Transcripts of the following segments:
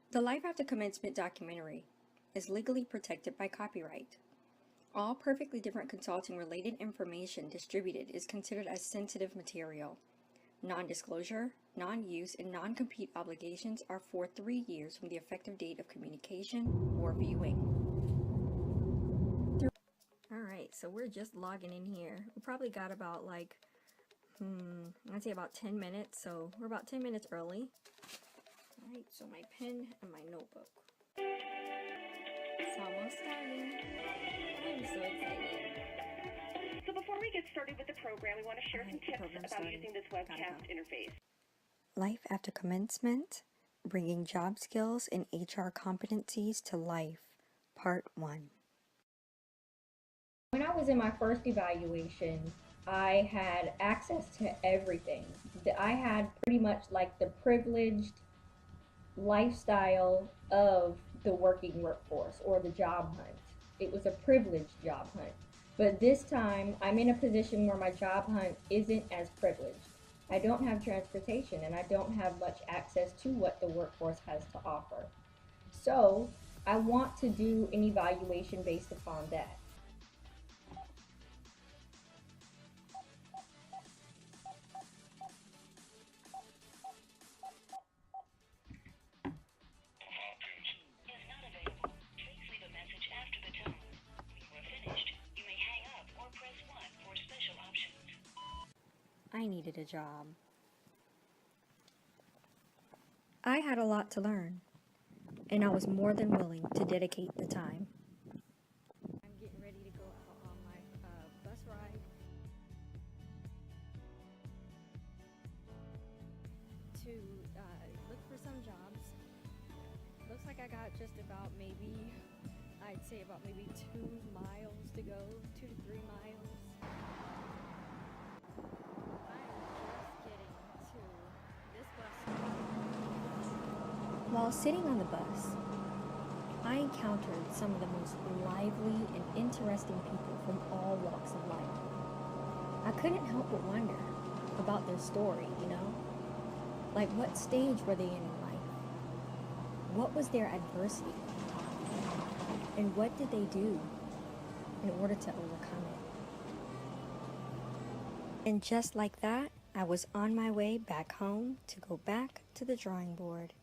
The Life After Commencement documentary is legally protected by copyright. All perfectly different consulting-related information distributed is considered as sensitive material. Non-disclosure, non-use, and non-compete obligations are for 3 years from the effective date of communication or viewing. Alright, so we're just logging in here. We probably got about I'd say about 10 minutes, so we're about 10 minutes early. Alright, so my pen and my notebook. It's almost starting. I'm so excited. So before we get started with the program, we want to share some tips about using this webcast interface. Life After Commencement, Bringing Job Skills and HR Competencies to Life, Part 1. When I was in my first evaluation, I had access to everything. I had pretty much like the privileged lifestyle of the working workforce or the job hunt. It was a privileged job hunt. But this time, I'm in a position where my job hunt isn't as privileged. I don't have transportation and I don't have much access to what the workforce has to offer. So I want to do an evaluation based upon that. I needed a job. I had a lot to learn, and I was more than willing to dedicate the time. I'm getting ready to go out on my bus ride to look for some jobs. Looks like I got just about I'd say about maybe 2 miles to go, 2 to 3 miles. While sitting on the bus, I encountered some of the most lively and interesting people from all walks of life. I couldn't help but wonder about their story, Like, what stage were they in life? What was their adversity? And what did they do in order to overcome it? And just like that, I was on my way back home to go back to the drawing board.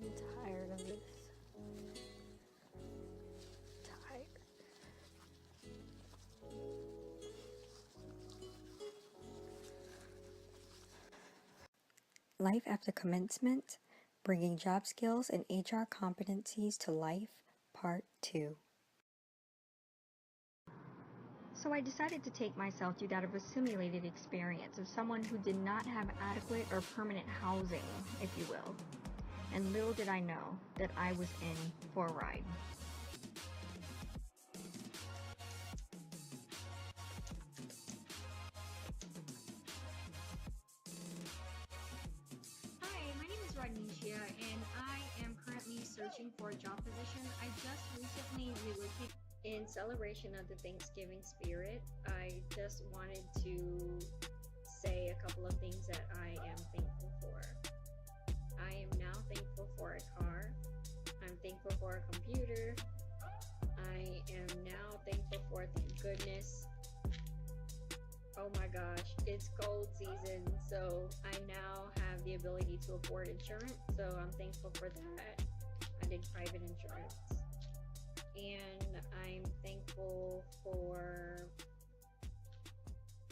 I'm tired of this. Tired. Life After Commencement, Bringing Job Skills and HR Competencies to Life, Part 2. So I decided to take myself through that of a simulated experience of someone who did not have adequate or permanent housing, if you will. And little did I know that I was in for a ride. Hi, my name is Rodneshia, and I am currently searching for a job position. I just recently relocated. In celebration of the Thanksgiving spirit, I just wanted to say a couple of things that I am thankful for. I am now thankful for a car. I'm thankful for a computer. I am now thankful for, thank goodness. Oh my gosh, it's cold season, so I now have the ability to afford insurance, so I'm thankful for that. I did private insurance. And I'm thankful for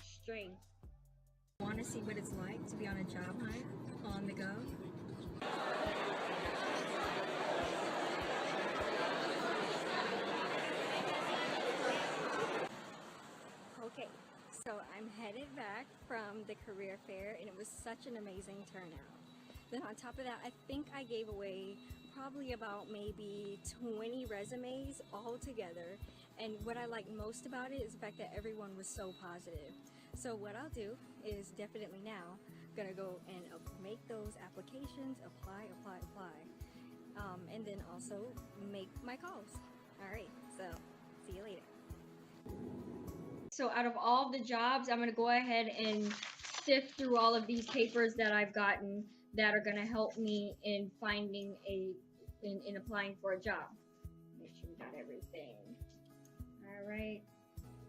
strength. Want to see what it's like to be on a job hunt on the go? Okay, so I'm headed back from the career fair, and it was such an amazing turnout. Then on top of that, I think I gave away probably about maybe 20 resumes all together, and what I like most about it is the fact that everyone was so positive. So what I'll do is definitely now gonna go and make those applications, apply, and then also make my calls. All right, so see you later. So out of all the jobs, I'm gonna go ahead and sift through all of these papers that I've gotten that are going to help me in finding in applying for a job. Make sure we got everything. All right.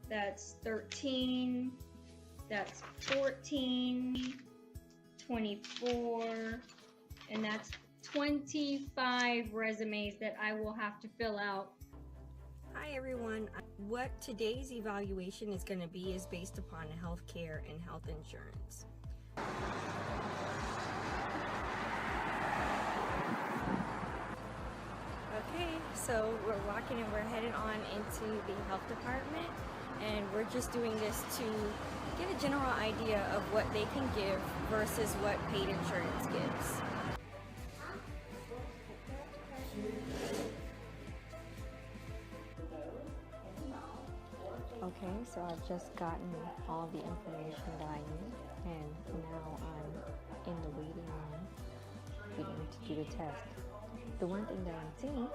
That's 13. That's 14. 24. And that's 25 resumes that I will have to fill out. Hi everyone. What today's evaluation is going to be is based upon healthcare and health insurance. Okay, so we're walking and we're headed on into the health department, and we're just doing this to get a general idea of what they can give versus what paid insurance gives. Okay, so I've just gotten all the information that I need, and now I'm in the waiting room waiting to do the test. The one thing that I'm seeing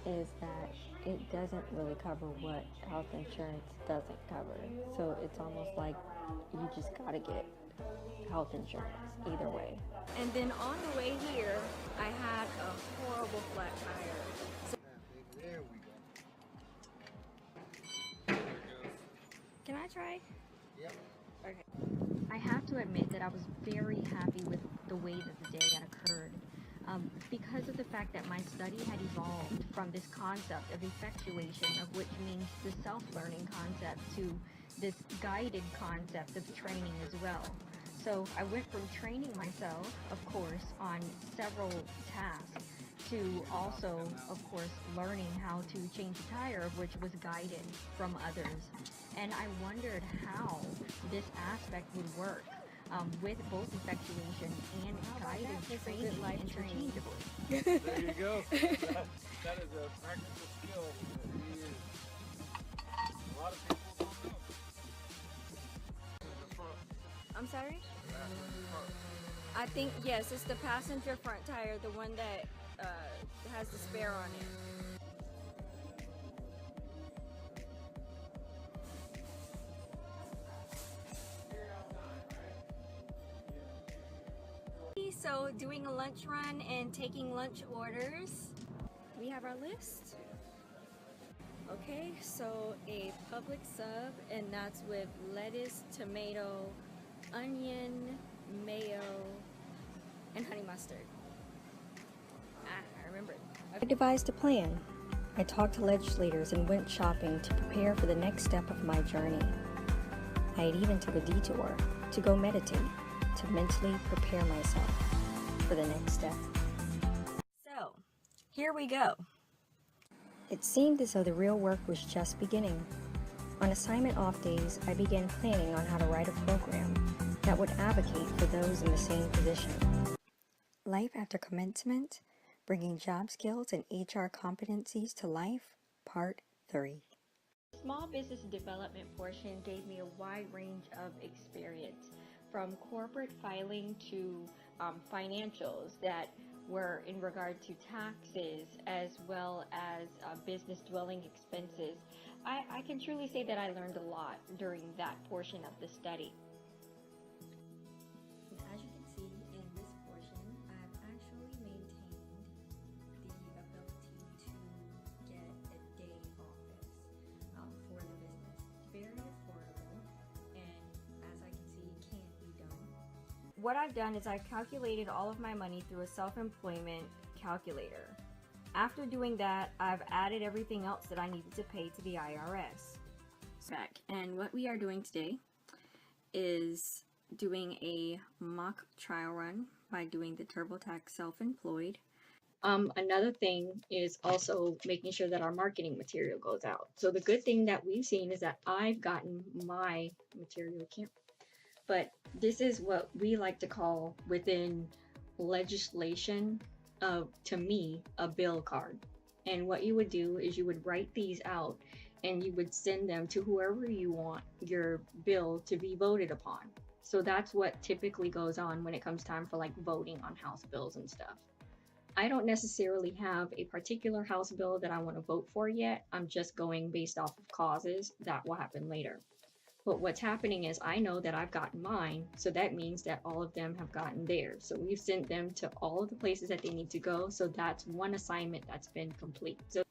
is that it doesn't really cover what health insurance doesn't cover. So it's almost like you just gotta get health insurance either way. And then on the way here, I had a horrible flat tire. So There we go. can I try? Yep. Okay. I have to admit that I was very happy with the way that the day had occurred. Because of the fact that my study had evolved from this concept of effectuation, of which means the self-learning concept, to this guided concept of training as well. So I went from training myself, of course, on several tasks, to also, of course, learning how to change a tire, which was guided from others. And I wondered how this aspect would work with both effectuation and guided training interchangeably. There you go. That is a practical skill that we use. A lot of people don't know. The front. I'm sorry? Front. I think, yes, it's the passenger front tire, the one that has the spare on it. So doing a lunch run and taking lunch orders. We have our list. Okay, so a public sub, and that's with lettuce, tomato, onion, mayo, and honey mustard. I remembered. I devised a plan. I talked to legislators and went shopping to prepare for the next step of my journey. I had even took a detour to go meditate, to mentally prepare myself for the next step. So, here we go. It seemed as though the real work was just beginning. On assignment off days, I began planning on how to write a program that would advocate for those in the same position. Life after commencement, bringing job skills and HR competencies to life, Part 3. Small business development portion gave me a wide range of experience, from corporate filing to financials that were in regard to taxes as well as business dwelling expenses. I can truly say that I learned a lot during that portion of the study. As you can see in this portion, I've actually maintained the ability to get a day office for the business. Very affordable, and as I can see, it can be done. What I've done is I've calculated all of my money through a self-employment calculator. After doing that, I've added everything else that I needed to pay to the IRS. And what we are doing today is doing a mock trial run by doing the TurboTax self-employed. Another thing is also making sure that our marketing material goes out. So the good thing that we've seen is that I've gotten my material, but this is what we like to call within legislation to me, a bill card. And what you would do is you would write these out and you would send them to whoever you want your bill to be voted upon. So that's what typically goes on when it comes time for like voting on House bills and stuff. I don't necessarily have a particular House bill that I want to vote for yet. I'm just going based off of causes that will happen later. But what's happening is I know that I've gotten mine, so that means that all of them have gotten theirs. So we've sent them to all of the places that they need to go. So that's one assignment that's been complete. So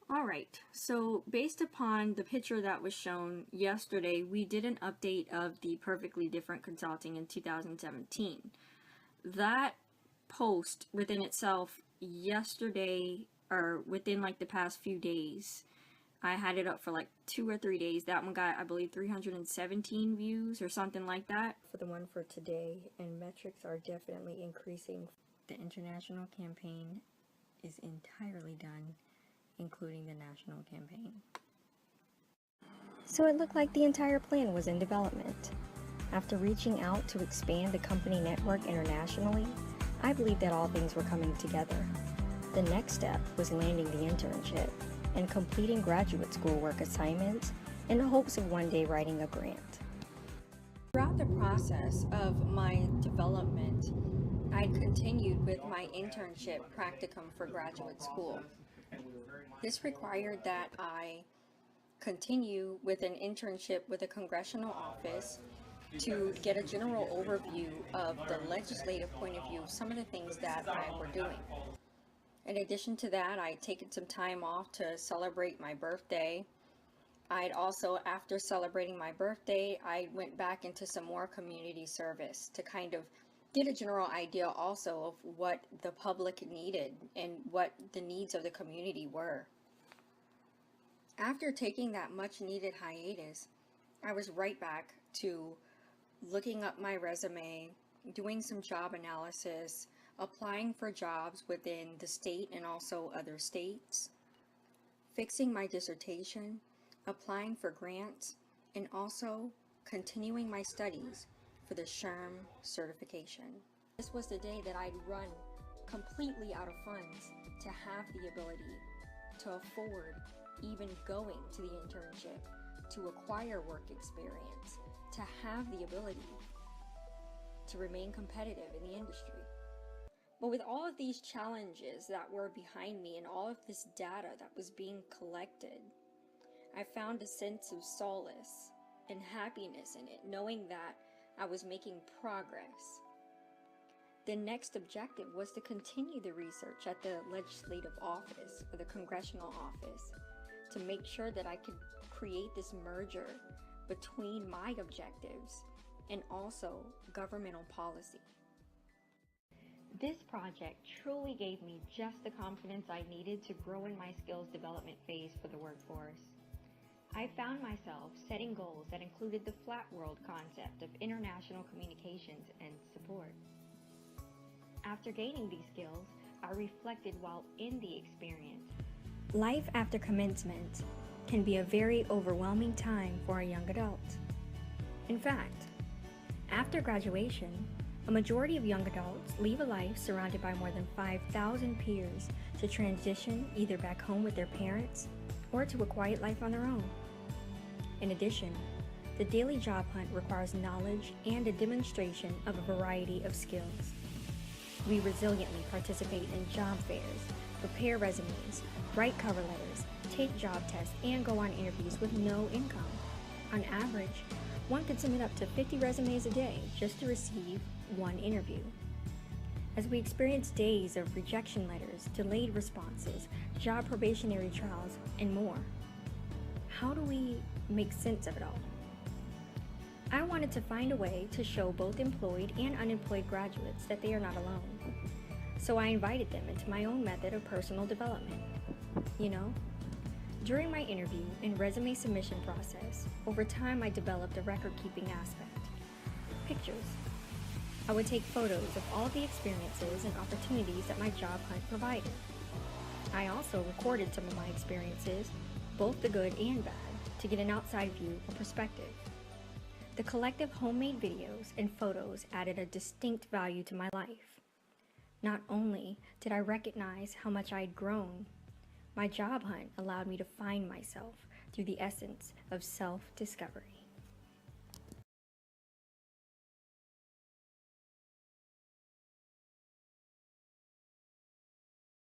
all right, so based upon the picture that was shown yesterday, we did an update of the Perfectly Different Consulting in 2017. That post within itself yesterday, or within like the past few days, I had it up for like 2 or 3 days. That one got, I believe, 317 views or something like that. For the one for today, and metrics are definitely increasing. The international campaign is entirely done, including the national campaign. So it looked like the entire plan was in development. After reaching out to expand the company network internationally, I believe that all things were coming together. The next step was landing the internship and completing graduate school work assignments in the hopes of one day writing a grant. Throughout the process of my development, I continued with my internship practicum for graduate school. This required that I continue with an internship with a congressional office to get a general overview of the legislative point of view of some of the things that I were doing. In addition to that, I'd taken some time off to celebrate my birthday. I'd also, after celebrating my birthday, I went back into some more community service to kind of get a general idea also of what the public needed and what the needs of the community were. After taking that much needed hiatus, I was right back to looking up my resume, doing some job analysis, applying for jobs within the state and also other states, fixing my dissertation, applying for grants, and also continuing my studies for the SHRM certification. This was the day that I'd run completely out of funds to have the ability to afford even going to the internship, to acquire work experience, to have the ability to remain competitive in the industry. But with all of these challenges that were behind me and all of this data that was being collected, I found a sense of solace and happiness in it, knowing that I was making progress. The next objective was to continue the research at the legislative office or the congressional office to make sure that I could create this merger between my objectives and also governmental policy. This project truly gave me just the confidence I needed to grow in my skills development phase for the workforce. I found myself setting goals that included the flat world concept of international communications and support. After gaining these skills, I reflected while in the experience. Life after commencement can be a very overwhelming time for a young adult. In fact, after graduation, a majority of young adults leave a life surrounded by more than 5,000 peers to transition either back home with their parents or to a quiet life on their own. In addition, the daily job hunt requires knowledge and a demonstration of a variety of skills. We resiliently participate in job fairs, prepare resumes, write cover letters, take job tests, and go on interviews with no income. On average, one can submit up to 50 resumes a day just to receive one interview. As we experience days of rejection letters, delayed responses, job probationary trials, and more, how do we make sense of it all? I wanted to find a way to show both employed and unemployed graduates that they are not alone. So I invited them into my own method of personal development. During my interview and resume submission process, over time I developed a record-keeping aspect. Pictures. I would take photos of all the experiences and opportunities that my job hunt provided. I also recorded some of my experiences, both the good and bad, to get an outside view or perspective. The collective homemade videos and photos added a distinct value to my life. Not only did I recognize how much I'd grown, my job hunt allowed me to find myself through the essence of self-discovery.